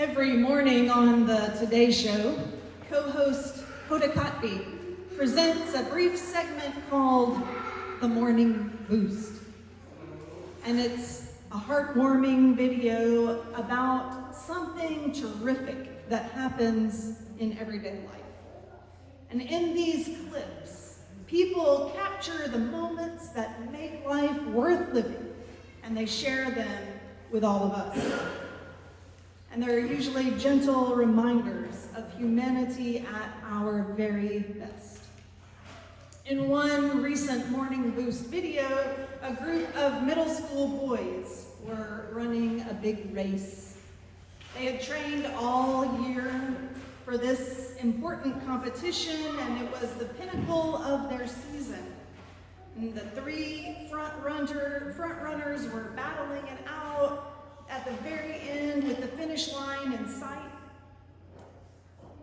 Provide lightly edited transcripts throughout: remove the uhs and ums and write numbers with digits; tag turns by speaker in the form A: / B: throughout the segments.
A: Every morning on the Today Show, co-host Hoda Kotb presents a brief segment called The Morning Boost. And it's a heartwarming video about something terrific that happens in everyday life. And in these clips, people capture the moments that make life worth living, and they share them with all of us. And they're usually gentle reminders of humanity at our very best. In one recent Morning Boost video, a group of middle school boys were running a big race. They had trained all year for this important competition, and it was the pinnacle of their season. And the three front runners were battling it out at the very end with the finish line in sight.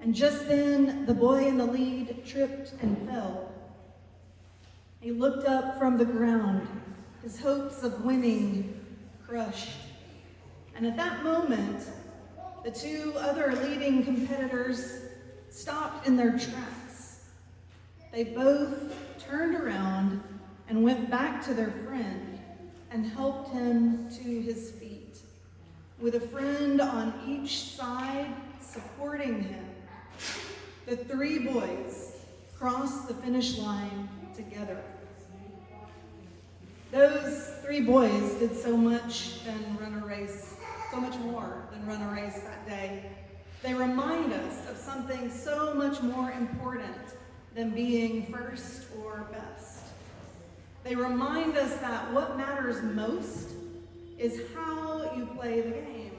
A: And just then, the boy in the lead tripped and fell. He looked up from the ground, his hopes of winning crushed. And at that moment, the two other leading competitors stopped in their tracks. They both turned around and went back to their friend and helped him to his feet, with a friend on each side supporting him. The three boys crossed the finish line together. Those three boys did so much more than run a race that day. They remind us of something so much more important than being first or best. They remind us that what matters most is how you play the game.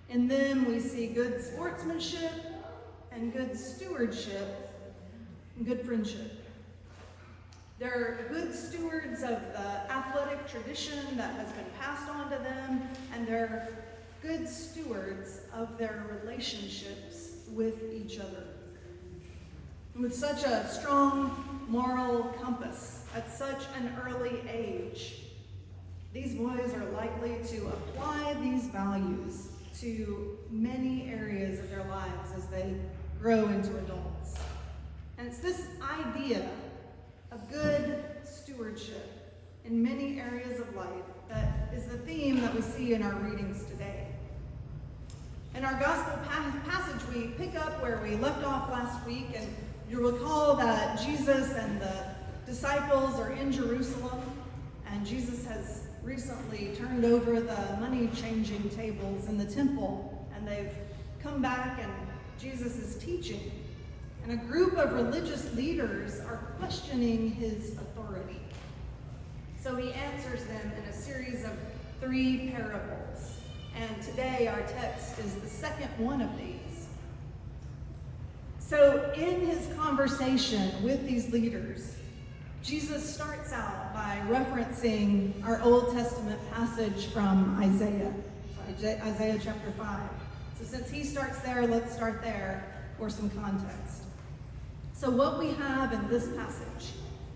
A: In them we see good sportsmanship and good stewardship and good friendship. They're good stewards of the athletic tradition that has been passed on to them, and they're good stewards of their relationships with each other. With such a strong moral compass at such an early age, these boys are likely to apply these values to many areas of their lives as they grow into adults. And it's this idea of good stewardship in many areas of life that is the theme that we see in our readings today. In our gospel passage, we pick up where we left off last week, and you'll recall that Jesus and the disciples are in Jerusalem, and Jesus has recently turned over the money-changing tables in the temple, and they've come back and Jesus is teaching. And a group of religious leaders are questioning his authority. So he answers them in a series of 3 parables. And today our text is the second one of these. So in his conversation with these leaders, Jesus starts out by referencing our Old Testament passage from Isaiah chapter 5. So since he starts there, let's start there for some context. So what we have in this passage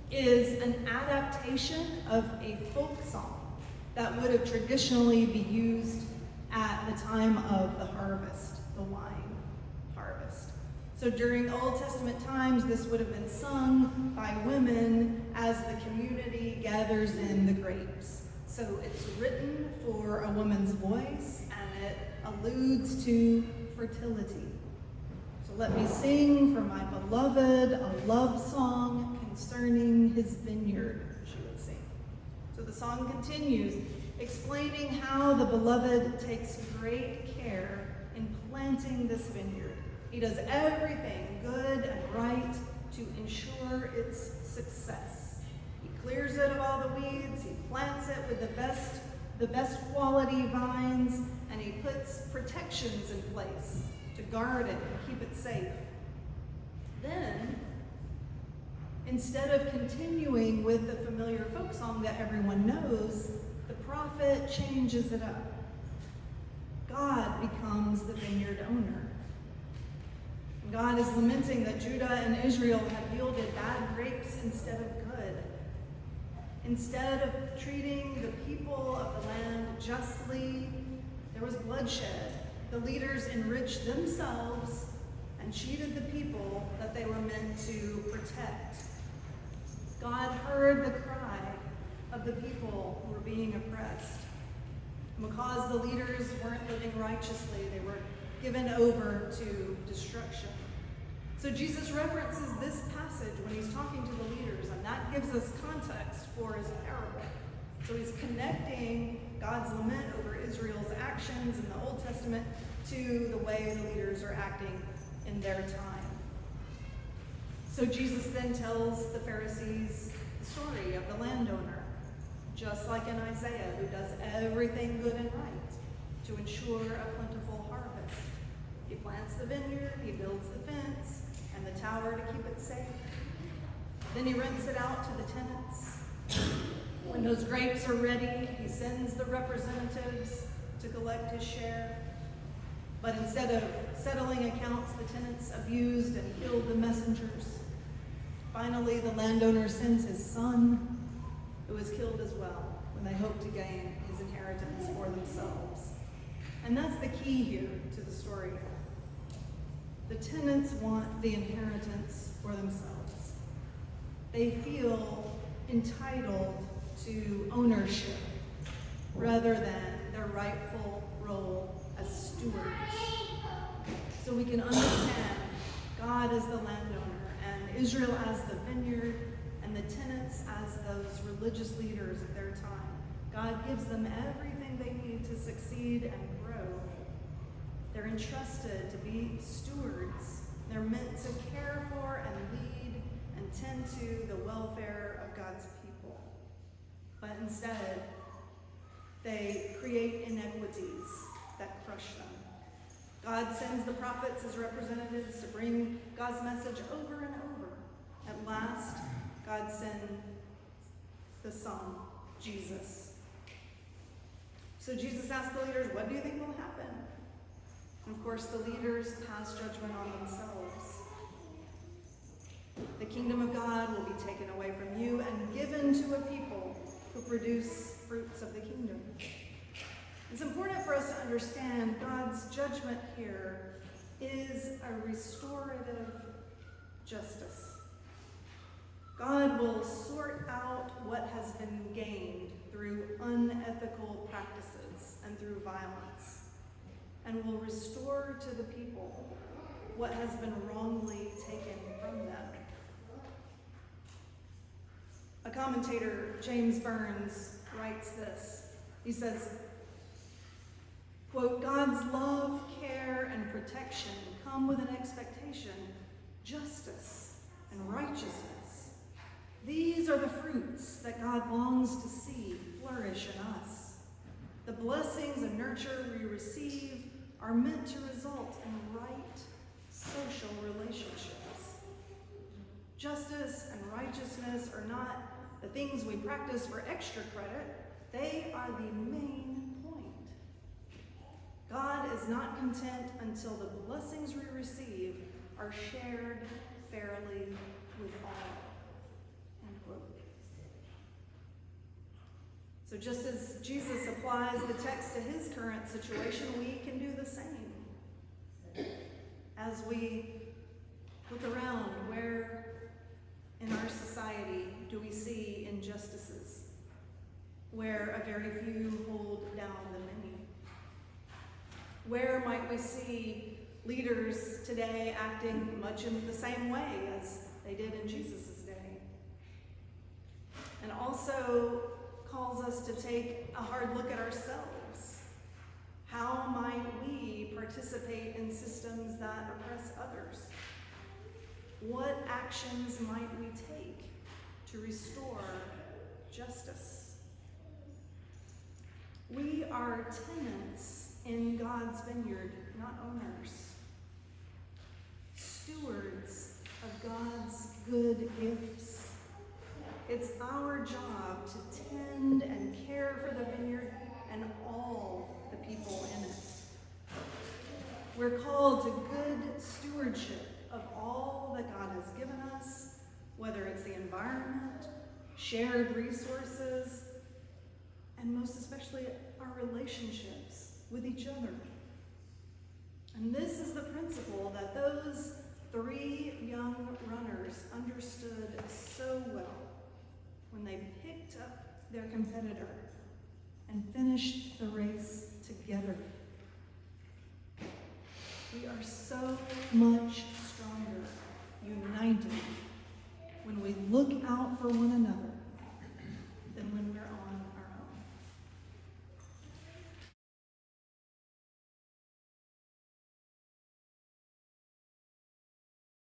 A: is an adaptation of a folk song that would have traditionally been used at the time of the harvest, the wine harvest. So during Old Testament times, this would have been sung by women as the community gathers in the grapes. So it's written for a woman's voice, and it alludes to fertility. So let me sing for my beloved a love song concerning his vineyard, she would sing. So the song continues, explaining how the beloved takes great care in planting this vineyard. He does everything good and right to ensure its success. He clears it of all the weeds, he plants it with the best quality vines, and he puts protections in place to guard it and keep it safe. Then, instead of continuing with the familiar folk song that everyone knows, the prophet changes it up. God becomes the vineyard owner. And God is lamenting that Judah and Israel have yielded bad grapes instead of good. Instead of treating the people of the land justly, there was bloodshed the leaders enriched themselves and cheated the people that they were meant to protect. God heard the cry of the people who were being oppressed. And because the leaders weren't living righteously, they were given over to destruction. So Jesus references this passage when he's talking to the leaders, and that gives us context for his parable. So he's connecting God's lament over Israel's actions in the Old Testament to the way the leaders are acting in their time. So Jesus then tells the Pharisees the story of the landowner, just like in Isaiah, who does everything good and right to ensure a plentiful harvest. He plants the vineyard, he builds the fence, and the tower to keep it safe. Then he rents it out to the tenants. When those grapes are ready, he sends the representatives to collect his share. But instead of settling accounts, the tenants abused and killed the messengers. Finally, the landowner sends his son, who is killed as well, when they hope to gain his inheritance for themselves. And that's the key here to the story. The tenants want the inheritance for themselves. They feel entitled to ownership rather than their rightful role as stewards. So we can understand God as the landowner and Israel as the vineyard and the tenants as those religious leaders of their time. God gives them everything they need to succeed and grow. They're entrusted to be stewards. They're meant to care for and lead and tend to the welfare of God's people. But instead, they create inequities that crush them. God sends the prophets as representatives to bring God's message over and over. At last, God sends the Son, Jesus. So Jesus asked the leaders, what do you think will happen? And of course, the leaders pass judgment on themselves. The kingdom of God will be taken away from you and given to a people who produce fruits of the kingdom. It's important for us to understand God's judgment here is a restorative justice. God will sort out what has been gained through unethical practices and through violence, and will restore to the people what has been wrongly taken from them. A commentator, James Burns, writes this. He says, quote, God's love, care, and protection come with an expectation, justice, and righteousness. These are the fruits that God longs to see flourish in us. The blessings and nurture we receive are meant to result in right social relationships. Justice and righteousness are not the things we practice for extra credit. They are the main point. God is not content until the blessings we receive are shared fairly with all. End quote. So just as Jesus applies the text to his current situation, we can do the same. As we look around, where in our society do we see injustices? Where a very few hold down the many? Where might we see leaders today acting much in the same way as they did in Jesus' day? And also calls us to take a hard look at ourselves. How might we participate in systems that oppress others? What actions might we take to restore justice? We are tenants in God's vineyard, not owners. Stewards of God's good gifts. It's our job to tend and care for the vineyard and all the people in it. We're called to good stewardship of all that God has given us, whether it's the environment, shared resources, and most especially our relationships with each other. And this is the principle that those 3 young runners understood so well when they picked up their competitor and finished the race together. We are so much stronger, united, when we look out for one another